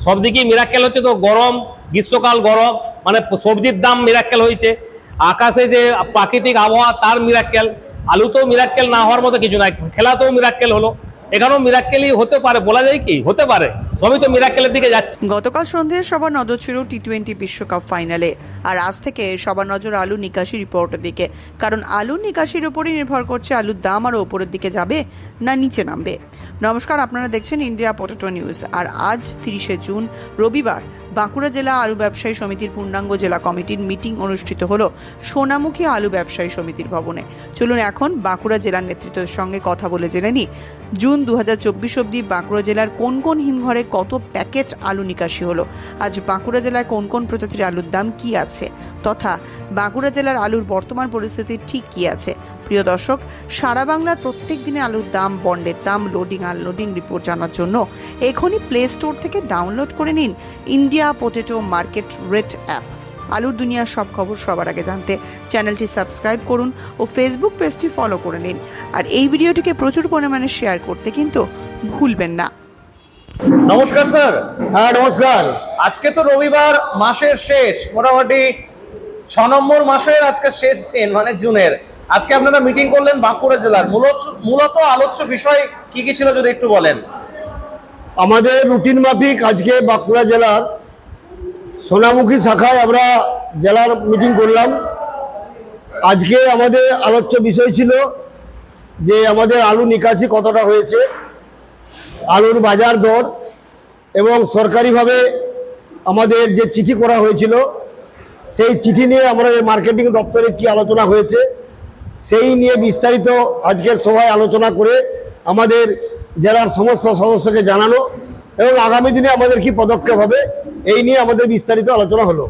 সব দিকেই মিরাক্কেল হচ্ছে। তো গরম, গ্রীষ্মকাল গরম, মানে সবজির দাম মিরাক্কেল হয়েছে, আকাশে যে প্রাকৃতিক আবহাওয়া তার মিরাক্কেল, আলুতেও মিরাক্কেল না হওয়ার মতো কিছু নাই, খেলাতেও মিরাক্কেল হলো, এখানেও মিরাক্কেলই হতে পারে, বলা যায় কি হতে পারে, সবই তো মিরাক্কেলের দিকে যাচ্ছে। গতকাল সন্ধ্যায় সবার নজর ছিল টি-20 বিশ্বকাপ ফাইনালে, আর আজ থেকে সবার নজর আলু নিকাশি রিপোর্টের দিকে। কারণ আলু নিকাশির উপরই নির্ভর করছে আলুর দাম আরও ওপরের দিকে যাবে না নিচে নামবে। নমস্কার, আপনারা দেখছেন ইন্ডিয়া পটেটো নিউজ। আর আজ 30শে জুন রবিবার বাঁকুড়া জেলা আলু ব্যবসায়ী সমিতির পূর্ণাঙ্গ জেলা কমিটির মিটিং অনুষ্ঠিত হলো সোনামুখী আলু ব্যবসায়ী সমিতির ভবনে। চলুন এখন বাঁকুড়া জেলার নেতৃত্বের সঙ্গে কথা বলে জেনে নিই জুন 2024 অবধি বাঁকুড়া জেলার কোন কোন হিমঘরে কত প্যাকেট আলু নিকাশি হলো, আজ বাঁকুড়া জেলায় কোন কোন প্রজাতির আলুর দাম কি আছে, তথা বাঁকুড়া জেলার আলুর বর্তমান পরিস্থিতি ঠিক কি আছে। প্রিয় দর্শক, সারা বাংলার প্রত্যেক দিনে আলুর দাম, বন্ডের দাম, লোডিং আনলোডিং রিপোর্ট জানার জন্য এখনই প্লে স্টোর থেকে ডাউনলোড করে নিন India potato market rate app. আলুর দুনিয়ার সব খবর সবার আগে জানতে চ্যানেলটি সাবস্ক্রাইব করুন ও ফেসবুক পেজটি ফলো করে নিন। আর এই ভিডিওটিকে প্রচুর পরিমাণে শেয়ার করতে কিন্তু ভুলবেন না। নমস্কার স্যার। হ্যাঁ নমস্কার। আজকে তো রবিবার, মাসের শেষ, মোটামুটি 6 নম্বর মাসের আজকে শেষ দিন, মানে জুনের। আজকে আপনারা মিটিং করলেন বাঁকুড়া জেলার, মূলত আলোচ্য বিষয় কি কি ছিল যদি একটু বলেন। আমাদের রুটিন মাফিক আজকে বাঁকুড়া জেলার সোনামুখী শাখায় আমরা জেলার মিটিং করলাম। আজকে আমাদের আলোচ্য বিষয় ছিল যে আমাদের আলু নিকাশি কতটা হয়েছে, আলুর বাজার দর, এবং সরকারিভাবে আমাদের যে চিঠি করা হয়েছিল সেই চিঠি নিয়ে আমরা মার্কেটিং দপ্তরে কি আলোচনা হয়েছে সেই নিয়ে বিস্তারিত আজকের সভায় আলোচনা করে আমাদের জেলার সমস্ত সদস্যকে জানানো এবং আগামী দিনে আমাদের কি পদক্ষেপ হবে এই নিয়ে আমাদের বিস্তারিত আলোচনা হলো।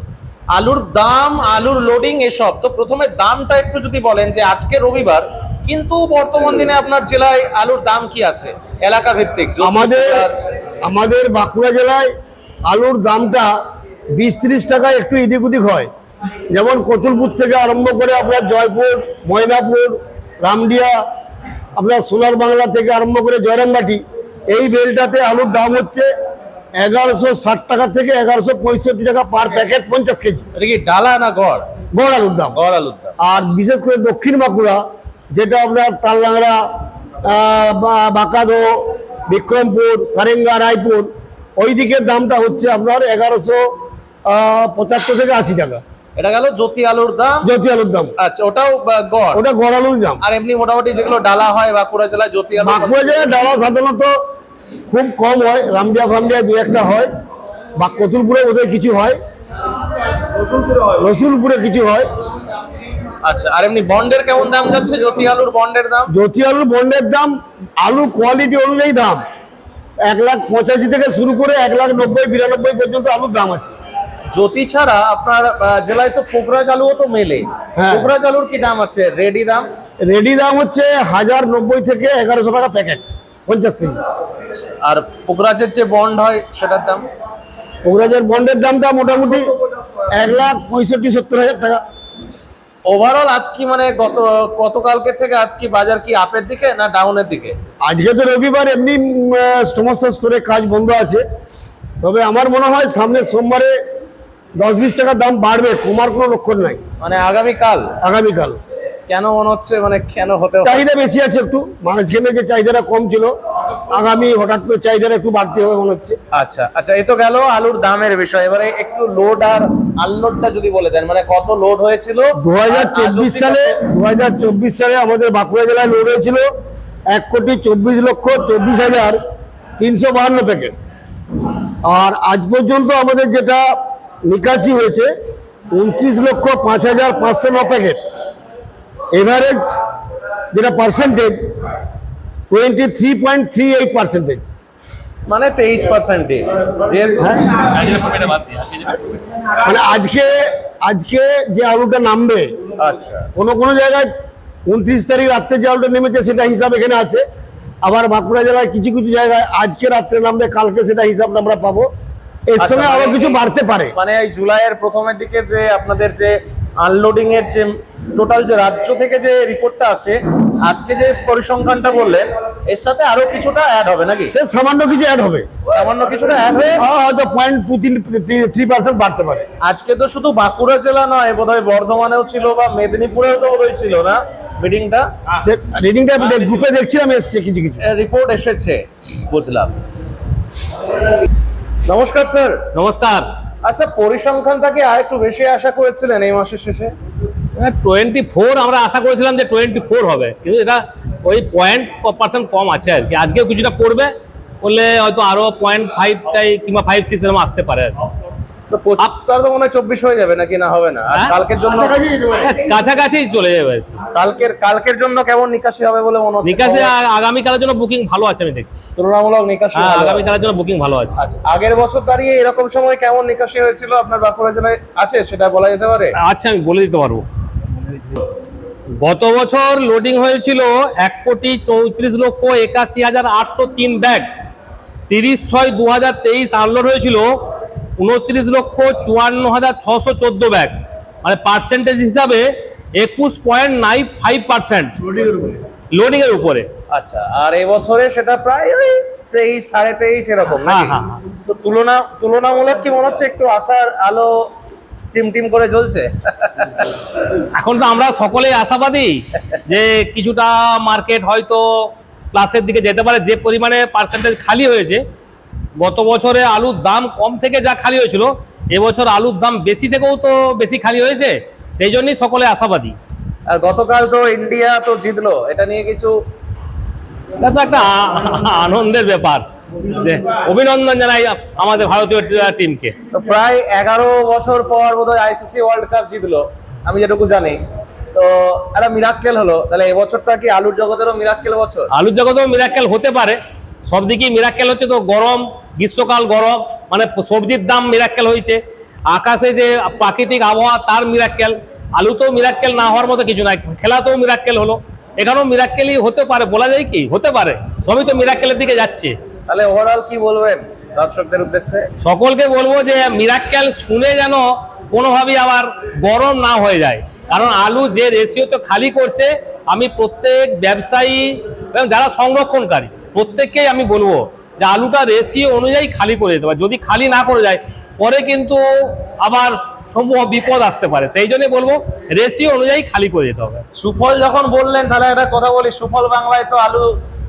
আলুর দাম, আলুর লোডিং, এসব তো প্রথমে দামটা একটু যদি বলেন যে আজকে রবিবার কিন্তু বর্তমান দিনে আপনার জেলায় আলুর দাম কি আছে এলাকা ভিত্তিক। আমাদের বাঁকুড়া জেলায় আলুর দামটা 20-30 টাকা একটু এদিক ওদিক হয়, যেমন কতুলপুর থেকে আরম্ভ করে আপনার জয়পুর, ময়নাপুর, রামডিয়া, আপনার সোনার বাংলা থেকে আরম্ভ করে জয়রামবাটি, এই বেলটাতে আলুর দাম হচ্ছে 1160 টাকা থেকে 1165 টাকা পার প্যাকেট 50 কেজি। এটা কি ডালা না গড়? গড় আলুর দাম। গড় আলুর দাম। আর বিশেষ করে দক্ষিণ বাঁকুড়া, যেটা আপনার তালডাংরা, বাঁকাদো, বিক্রমপুর, সারেঙ্গা, রায়পুর, ওই দিকের দামটা হচ্ছে আপনার 1175 থেকে 80 টাকা। এটা গেল জ্যোতি আলুর দাম। জ্যোতি আলুর দাম। আচ্ছা, ওটাও গড়? ওটা গড় আলুর দাম। আর এমনি মোটামুটি যেগুলো ডালা হয় বাঁকুড়া জেলায় জ্যোতি আলু? বাঁকুড়া জেলায় ডালা সাধারণত খুব কম হয়, রামডিয়া ফামডিয়া দু একটা হয়, বা কতুলপুরে বোধহয় কিছু হয়, রসুলপুরে কিছু হয়। আচ্ছা, আর এমনি বন্ডের কেমন দাম যাচ্ছে? জ্যোতি আলুর বন্ডের দাম? জ্যোতি আলুর বন্ডের দাম আলু কোয়ালিটি অনুযায়ী দাম 1,85,000 থেকে শুরু করে 1,90,000-92,000 পর্যন্ত আলুর দাম আছে। জ্যোতি ছাড়া আপনার জেলায় তো পোকরাজ আলুও তো মেলে। হ্যাঁ। পোকরাজ আলুর কি দাম আছে? রেডি দাম? রেডি দাম হচ্ছে 1090 থেকে 1100 টাকা প্যাকেট 50 কেজি। আর পোকরাজের যে বন্ড হয় সেটার দাম? পোকরাজের বন্ডের দামটা মোটামুটি 1,65,000-70,000 টাকা। ওভারঅল আজ কি মানে গতকালকে থেকে আজ কি বাজার কি আপের দিকে না ডাউনের দিকে? আজকে তো রবিবার, এমনি সমস্ত স্টোরে কাজ বন্ধ আছে, তবে আমার মনে হয় সামনের সোমবারে 10-20 টাকার দাম বাড়বে, কমার কোনো লক্ষণ নাই। মানে আগামীকাল? আগামীকাল। কেন মনে হচ্ছে, মানে কেন হতে? চাহিদা বেশি আছে একটু, মাঝখানে যে চাহিদাটা কম ছিল, আগামী হঠাৎ করে চাহিদাটা একটু বাড়তে হবে মনে হচ্ছে। আচ্ছা আচ্ছা, এই তো গেল আলুর দামের বিষয়। এবারে একটু লোড আর আনলোডটা যদি বলে দেন, মানে কত লোড হয়েছিল 2024 সালে আমাদের বাঁকুড়া জেলায় লোড হয়েছিল 1,24,24,352 প্যাকেট। আর আজ পর্যন্ত আমাদের যেটা নিকাশি হয়েছে 29,05,509 প্যাকেট। এভারেজ যেটা পার্সেন্টেজ 23.38%। মানে 23%। মানে আজকে যে আলুটা নামবে, আচ্ছা, কোনো জায়গায় 29 তারিখ রাত্রে যে আলুটা নেমেছে সেটা হিসাব এখানে আছে, আবার বাঁকুড়া জেলায় কিছু কিছু জায়গায় আজকে রাত্রে নামবে, কালকে সেটা হিসাব আমরা পাবো। এর সঙ্গে আরো কিছু বাড়তে পারে। মানে এই জুলাইয়ের প্রথমের দিকে যে আপনাদের যে আনলোডিং এর যে টোটাল যে রাজ্য থেকে যে রিপোর্টটা আসে, আজকে যে পরিসংখ্যানটা বললেন, এর সাথে আরো কিছুটা অ্যাড হবে নাকি? সে সামান্য কিছু অ্যাড হবে, সামান্য কিছুটা অ্যাড হয়ে হয়তো 0.2-3% বাড়তে পারে। আজকে তো শুধু বাঁকুড়া জেলা নয়, বোধহয় বর্ধমানেও ছিল বা মেদিনীপুরেও তো বোধহয় ছিল না মিটিংটা? রিডিংটা গ্রুপে দেখছিলাম, এসছে কিছু কিছু রিপোর্ট এসেছে, বুঝলাম। নমস্কার স্যার। নমস্কার। আচ্ছা, পরিসংখ্যানটা কি আর একটু বেশি আশা করেছিলেন এই মাসের শেষে? 24 আমরা আশা করেছিলাম যে 24 হবে, কিন্তু এটা ওই 0.% কম আছে আর কি। আজকেও কিছুটা পড়বে, বললে হয়তো আরো 0.5 কিংবা 5-6 এরকম আসতে পারে আর কি। তো তার তো মনে হয় 24 হয়ে যাবে নাকি, না হবে না? আর হ্যাঁ? কালকের জন্য কাছাকাছি চলে যাবে। কালকের জন্য কেমন নিকাশি হবে বলে মনে হচ্ছে? নিকাশে আগামীকালের জন্য বুকিং ভালো আছে আমি দেখছি। তুলনামূলক নিকাশি হ্যাঁ, ভালো আছে। আগামীকালের জন্য বুকিং ভালো আছে। আচ্ছা, আগের বছর দাঁড়িয়ে এরকম সময় কেমন নিকাশি হয়েছিল আপনার বাঁকুড়া জেলায় আছে, সেটা বলা যেতে পারে? আচ্ছা, আমি বলে দিতে পারবো। গত বছর লোডিং হয়েছিল 1,34,81,803 ব্যাগ। 30/6/2023 আনলোড হয়েছিল 29,54,614 ব্যাগ, মানে পার্সেন্টেজ হিসাবে 21.95% লোডিং এর উপরে। আচ্ছা, আর এই বছরে সেটা প্রায় ওই 23-23.5 এরকম হ্যাঁ, নাকি? হ্যাঁ। তো তুলনামূলক কি মনে হচ্ছে একটু আশার আলো টিম করে জ্বলছে? এখন তো আমরা সকলেই আশাবাদী যে কিছুটা মার্কেট হয়তো প্লাসের দিকে যেতে পারে। যে পরিমাণে পার্সেন্টেজ খালি হয়েছে, গত বছরে আলুর দাম কম থেকে যা খালি হয়েছিল, এবছর আলুর দাম বেশি থেকেও তো বেশি খালি হয়েছে, সেই জন্যই সকলে আশাবাদী। আর গতকাল তো ইন্ডিয়া তো জিতলো, এটা নিয়ে কিছু? এটা তো একটা আনন্দের ব্যাপার, যে অভিনন্দন জানাই আমাদের ভারতীয় টিমকে। তো প্রায় 11 বছর পর বোধহয় আইসিসি ওয়ার্ল্ড কাপ জিতলো, আমি যেটুকু জানি। তো একটা মিরাক্কেল হলো, তাহলে এবছরটা কি আলুর জগতেরও মিরাক্কেল বছর? আলুর জগতেও মিরাক্কেল হতে পারে, সব দিকেই মিরাক্কেল হচ্ছে। তো গরম, গ্রীষ্মকাল গরম, মানে সবজির দাম মিরাক্কেল হয়েছে, আকাশে যে প্রাকৃতিক আবহাওয়া তার মিরাক্কেল। আলুতেও মিরাক্কেল না হওয়ার মতো কিছু নাই, খেলাতেও মিরাক্কেল হলো, এখানেও মিরাক্কেলই হতে পারে, বলা যায় কি হতে পারে, সবই তো মিরাক্কেলের দিকে যাচ্ছে। তাহলে ওভারঅল কি বলবেন দর্শকদের উদ্দেশ্যে? সকলকে বলবো যে মিরাক্কেল শুনে যেন কোনোভাবেই আবার গরম না হয়ে যায়, কারণ আলু যে রেশিওতে খালি করছে, আমি প্রত্যেক ব্যবসায়ী এবং যারা সংরক্ষণকারী প্রত্যেককেই আমি বলবো যে আলুটা রেশিও অনুযায়ী খালি করে দিতে পারে। যদি খালি না করে যায়, পরে কিন্তু আবার সমূহ বিপদ আসতে পারে, সেই জন্য বলবো রেশিও অনুযায়ী খালি করে দিতে হবে। সুফল যখন বললেন, তাহলে একটা কথা বলি, সুফল বাংলায় তো আলু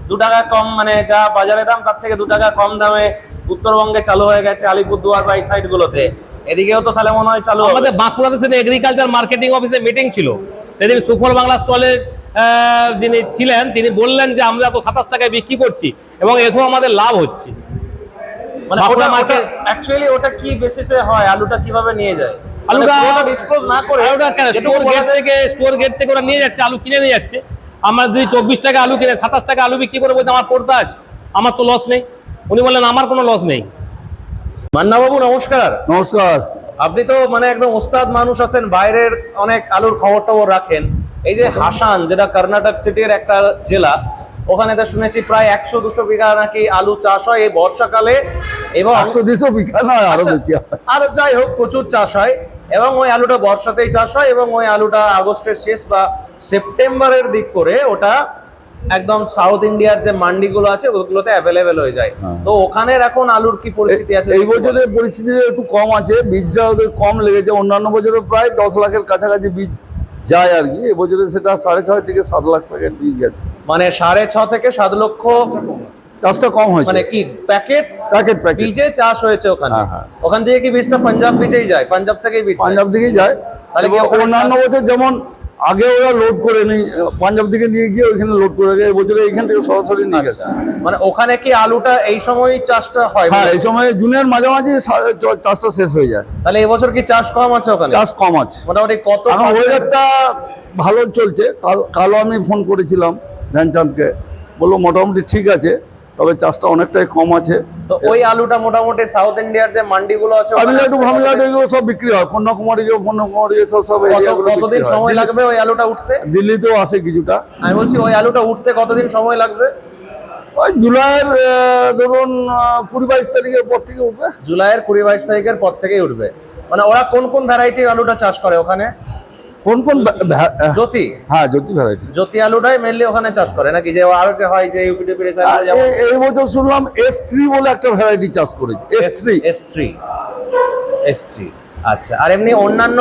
2 টাকা কম, মানে যা বাজারে দাম তার থেকে 2 টাকা কম দামে উত্তরবঙ্গে চালু হয়ে গেছে, আলিপুরদুয়ার বা এই সাইড গুলোতে। এদিকেও তো তাহলে মনে হয় চালু হবে। আমাদের বাঁকুড়াতে সেদিন এগ্রিকালচার মার্কেটিং অফিসে মিটিং ছিল, সেদিন সুফল বাংলা স্টলের যিনি ছিলেন তিনি বললেন যে আমরা তো 27 টাকায় বিক্রি করছি এবং এতেও আমাদের লাভ হচ্ছে। মানে বাঁকুড়া ওটা মার্কেট অ্যাকচুয়ালি ওটা কি বেসিসে হয়, আলুটা কিভাবে নিয়ে যায়? আলুটা ডিসপোজ না করে আলুটা কেন স্টোর গেট থেকে ওরা নিয়ে যাচ্ছে, আলু কিনে নিয়ে যাচ্ছে। আমরা যদি 24 টাকা আলু কিনে 27 টাকা আলু বিক্রি করে বলতে আমার পড়তে আছে, আমার তো লস নেই। উনি বললেন আমার কোনো লস নেই। মান্না বাবু নমস্কার। নমস্কার। আপনি তো মানে একদম ওস্তাদ মানুষ আছেন, বাইরের অনেক আলুর খবর টবর রাখেন। এই যে হাসান, যেটা কর্ণাটক সিটির একটা জেলা, ওখানে তো শুনেছি প্রায় 100-200 বিঘা নাকি আলু চাষ হয় এই বর্ষাকালে, এবং 100-200 বিঘা নয়, আরো আচ্ছা, বেশি। আর যাই হোক প্রচুর চাষ হয়, এবং ওই আলুটা বর্ষাতেই চাষ হয়, এবং ওই আলুটা আগস্টের শেষ বা সেপ্টেম্বরের দিক করে ওটা একদম সাউথ ইন্ডিয়ার যে মান্ডিগুলো আছে ওগুলোতে অ্যাভেলেবেল হয়ে যায়। তো ওখানের এখন আলুর কি পরিস্থিতি আছে? এই বছরের পরিস্থিতি একটু কম আছে, বীজটা ওদের কম লেগেছে। অন্যান্য বছরে প্রায় 10 লাখের কাছাকাছি বীজ যায় আর কি, এবছরে সেটা 6.5 থেকে 7 লাখ প্যাকেট বীজ গেছে। মানে 6.5 থেকে 7 লক্ষ চাষটা কম হয়েছে, মানে কি প্যাকেট প্যাকেট বীজে চাষ হয়েছে ওখানে? হ্যাঁ, হ্যাঁ। ওখান থেকে কি বীজটা পাঞ্জাব বীজেই যায়? পাঞ্জাব থেকেই বীজ যায়? পাঞ্জাব দিকেই যায়। তাহলে কি এবং ওখানে অন্যান্য চাষ- বছর যেমন আগে ওরা লোড করে নেই, পাঞ্জাব থেকে নিয়ে গিয়ে ওইখানে লোড করে গেছে, এবছরে এইখান থেকে সরাসরি নিয়ে গেছে। মানে ওখানে কি আলুটা এই সময় চাষটা হয়? হ্যাঁ, এই সময় জুনের মাঝামাঝি চাষটা শেষ হয়ে যায়। তাহলে এবছর কি চাষ কম আছে ওখানে? চাষ কম আছে, মোটামুটি কত এখন percent? ওয়েদারটা ভালো চলছে। কালও আমি ফোন করেছিলাম ধ্যানচাঁদকে, বললো মোটামুটি ঠিক আছে, তবে চাষটা অনেকটাই কম আছে। তো ওই আলুটা মোটামুটি সাউথ ইন্ডিয়ার যে মান্ডিগুলো আছে ওখানে তামিলনাড়ু আসতে ফামিলনাড়ু এগুলো সব বিক্রি হয়, কন্যাকুমারী সব এরিয়াগুলো বিক্রি কতদিন হয়। সময় লাগবে ওই আলুটা উঠতে? দিল্লিতেও আসে কিছুটা। আমি বলছি ওই আলুটা উঠতে কতদিন সময় লাগবে? ওই জুলাইয়ের ধরুন 20-22 তারিখের পর থেকে উঠবে। জুলাইয়ের 20-22 তারিখের পর থেকেই উঠবে। মানে ওরা কোন কোন ভ্যারাইটির আলুটা চাষ করে ওখানে? কোন কোন জ্যোতি হ্যাঁ জ্যোতি ভ্যারাইটি। জ্যোতি আলুটাই মেনলি ওখানে চাষ করে নাকি, যে আরো যে হয় যে ইউপিটিপি এই বছর শুনলাম S3 বলে একটা ভ্যারাইটি চাষ করেছে, S3। S3 আচ্ছা। আর এমনি অন্যান্য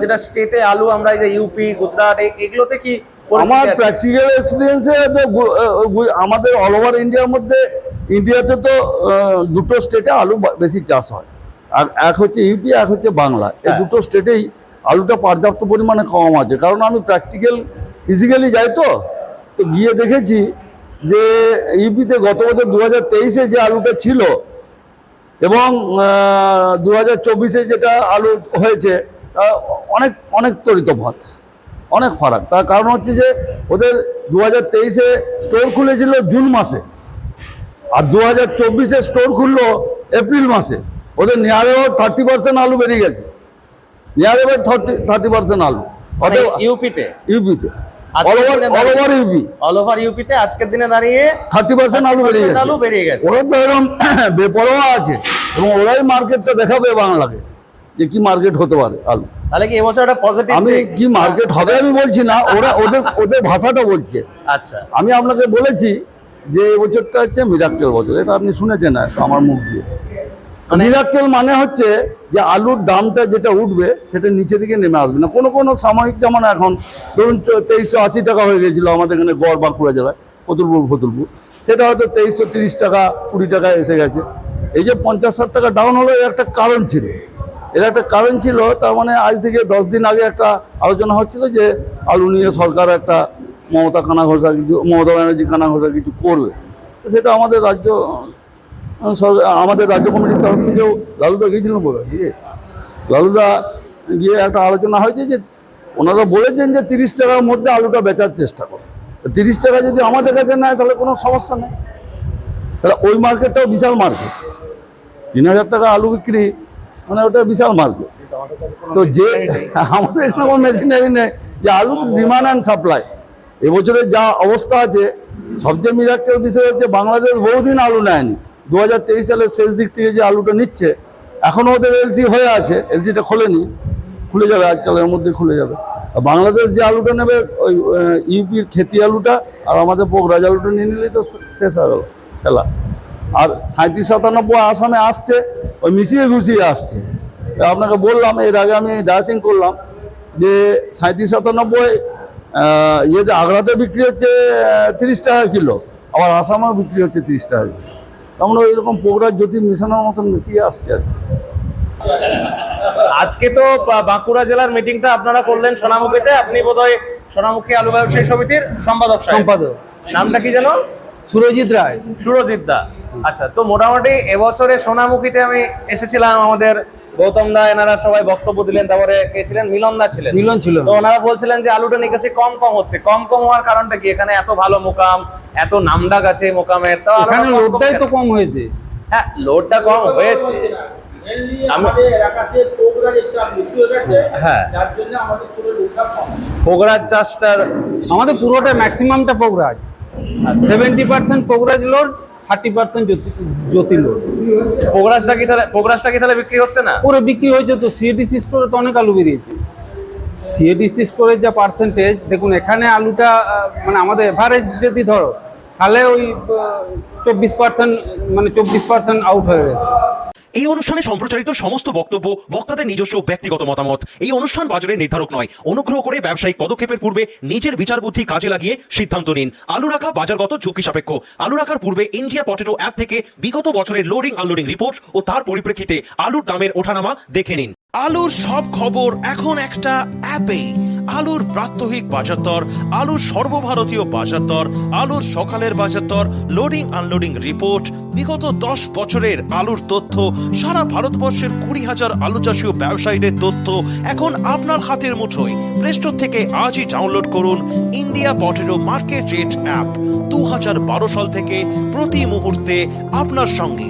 যেটা স্টেটে আলু আমরা এই যে ইউপি গুজরাট এগুলোতে কি পরিস্থিতি আমার আছে? প্র্যাকটিক্যাল এক্সপিরিয়েন্সে আমাদের অল ওভার ইন্ডিয়ার মধ্যে, ইন্ডিয়াতে তো দুটো স্টেটে আলু বেশি চাষ হয়, আর এক হচ্ছে ইউপি, এক হচ্ছে বাংলা। এই হ্যাঁ। দুটো স্টেটেই আলুটা পর্যাপ্ত পরিমাণে কম আছে, কারণ আমি প্র্যাকটিক্যাল ফিজিক্যালি যাই তো গিয়ে দেখেছি যে ইউপিতে গত বছর 2023-এ যে আলুটা ছিল এবং 2024-এ যেটা আলু হয়েছে অনেক অনেক তরিতফাত, অনেক ফারাক। তার কারণ হচ্ছে যে ওদের 2023-এ স্টোর খুলেছিল জুন মাসে, আর 2024-এ স্টোর খুললো এপ্রিল মাসে। ওদের নিয়ার অ্যাবাউট 30% আলু বেরিয়ে গেছে, নিয়ার অ্যাবাউট 30% আলু ইউপিতে ইউপিতে, all over UP, all over ইউপিতে আজকের দিনে দাঁড়িয়ে 30% আলু বেরিয়ে গেছে। আলু বেরিয়ে গেছে। ওরা তো এরকম বেপরোয়া আছে, এবং ওরাই মার্কেটটা দেখাবে বাংলাকে যে কি মার্কেট হতে পারে আলু। তাহলে কি এবছর একটা পজিটিভ? আমি কি মার্কেট হবে আমি বলছি না, ওরা ওদের ভাষাটা বলছে। আচ্ছা, আমি আপনাকে বলেছি যে এবছরটা হচ্ছে মিরাক্কেল বছর, এটা আপনি শুনেছেন আমার মুখ দিয়ে। মিরাক্কেল মানে হচ্ছে যে আলুর দামটা যেটা উঠবে সেটা নিচে দিকে নেমে আসবে না। কোনো কোনো সাময়িক, যেমন এখন ধরুন 2380 টাকা হয়ে গেছিলো আমাদের এখানে গড় বাঁকুড়া জেলায়, ফতুলপুর, সেটা হয়তো 2330 টাকা 20 টাকায় এসে গেছে। এই যে 50-60 টাকা ডাউন হলো, এর একটা কারণ ছিল, তার মানে আজ থেকে 10 দিন আগে একটা আলোচনা হচ্ছিল যে আলু নিয়ে সরকার একটা মমতা ব্যানার্জি কানাঘোষা কিছু করবে। তো সেটা আমাদের রাজ্য কমিটির তরফ থেকেও লালুদা গিয়েছিলেন বলে, লালুদা গিয়ে একটা আলোচনা হয়েছে যে ওনারা বলেছেন যে 30 টাকার মধ্যে আলুটা বেচার চেষ্টা করো। 30 টাকা যদি আমাদের কাছে নেয় তাহলে কোনো সমস্যা নেই, তাহলে ওই মার্কেটটাও বিশাল মার্কেট। 3000 টাকা আলু বিক্রি মানে ওটা বিশাল মার্কেট। তো যে আমাদের এখানে কোনো মেশিনারি নেই, যে আলু ডিমান্ড অ্যান্ড সাপ্লাই। এবছরে যা অবস্থা আছে, সবচেয়ে মিরাক্কেল বিষয় হচ্ছে বাংলাদেশ বহুদিন আলু নেয়নি। 2023 সালের শেষ দিক থেকে যে আলুটা নিচ্ছে, এখনও ওদের এলসি হয়ে আছে, এলসিটা খোলেনি, খুলে যাবে আজকালের মধ্যে খুলে যাবে। আর বাংলাদেশ যে আলুটা নেবে ওই ইউপির খেতি আলুটা, আর আমাদের পোগরাজ আলুটা নিয়ে নিলেই তো শেষ হয়ে গেল খেলা। আর 37-97 আসামে আসছে, ওই মিশিয়ে গুছিয়ে আসছে। আপনাকে বললাম এর আগে, আমি ডায়াসিং করলাম যে 37-97 ইয়েতে আগ্রাতে বিক্রি হচ্ছে 30 টাকা কিলো, আবার আসামেও বিক্রি হচ্ছে 30 টাকা কিলো। আমরা এরকম পোগরাজ জ্যোতি মিশানোর মতন মিশিয়ে আসছে আর কি। আজকে তো বাঁকুড়া জেলার মিটিংটা আপনারা করলেন সোনামুখীতে। আপনি বোধহয় সোনামুখী আলু ব্যবসায়ী সমিতির সম্পাদক। নামটা কি যেন? সুরজিৎ রায়। সুরজিৎ দা। আচ্ছা, তো মোটামুটি এবছরে সোনামুখীতে আমি এসেছিলাম, আমাদের গৌতম দা এনারা সবাই বক্তব্য দিলেন, তারপরে কে ছিলেন? মিলন দা ছিলেন। মিলন ছিল। তো ওনারা বলছিলেন যে আলুটা নিকাশি কম হচ্ছে। কম হওয়ার কারণটা কি? এখানে এত ভালো মোকাম, এত নামডাক আছে মোকামের, তো এখানে লোডটাই তো কম হয়েছে। হ্যাঁ, লোডটা কম হয়েছে। হ্যাঁ, পোগরাজ চাষটার আমাদের পুরোটা ম্যাক্সিমামটা পোগরাজ, 70% পোগরাজ লোড, 30% জ্যোতি লোড। পোগরাজটা কি তাহলে বিক্রি হচ্ছে না? পুরো বিক্রি হয়েছে তো। সিএডিসি স্টোরে তো অনেক আলু বেরিয়েছে। সিএডিসি স্টোরের যা পার্সেন্টেজ দেখুন, এখানে আলুটা মানে আমাদের এভারেজ যদি ধরো তাহলে ওই 24%, মানে 24% আউট হয়ে গেছে। এই অনুষ্ঠানে সম্প্রচারিত সমস্ত বক্তব্য বক্তাদের নিজস্ব ব্যক্তিগত মতামত। এই অনুষ্ঠান বাজারের নির্ধারক নয়। অনুগ্রহ করে ব্যবসায়িক পদক্ষেপের পূর্বে নিজের বিচার বুদ্ধি কাজে লাগিয়ে সিদ্ধান্ত নিন। আলু রাখা বাজারগত ঝুঁকি সাপেক্ষ। আলু রাখার পূর্বে ইন্ডিয়া পটেটো অ্যাপ থেকে বিগত বছরের লোডিং আনলোডিং রিপোর্ট ও তার পরিপ্রেক্ষিতে আলুর দামের ওঠানামা দেখে নিন। আলুর সব খবর এখন একটা অ্যাপে। আলুর প্রাত্যহিক বাজার দর, আলুর সর্বভারতীয় বাজার দর, আলুর সকালের বাজার দর, লোডিং আনলোডিং রিপোর্ট, বিগত 10 বছরের আলুর তথ্য, সারা ভারতবর্ষের 20,000 আলু চাষী ও ব্যবসায়ীদের তথ্য এখন আপনার হাতের মুঠোয়। প্লে স্টোর থেকে আজই ডাউনলোড করুন India potato market rate app. 2012 সাল থেকে প্রতি মুহূর্তে আপনার সঙ্গে।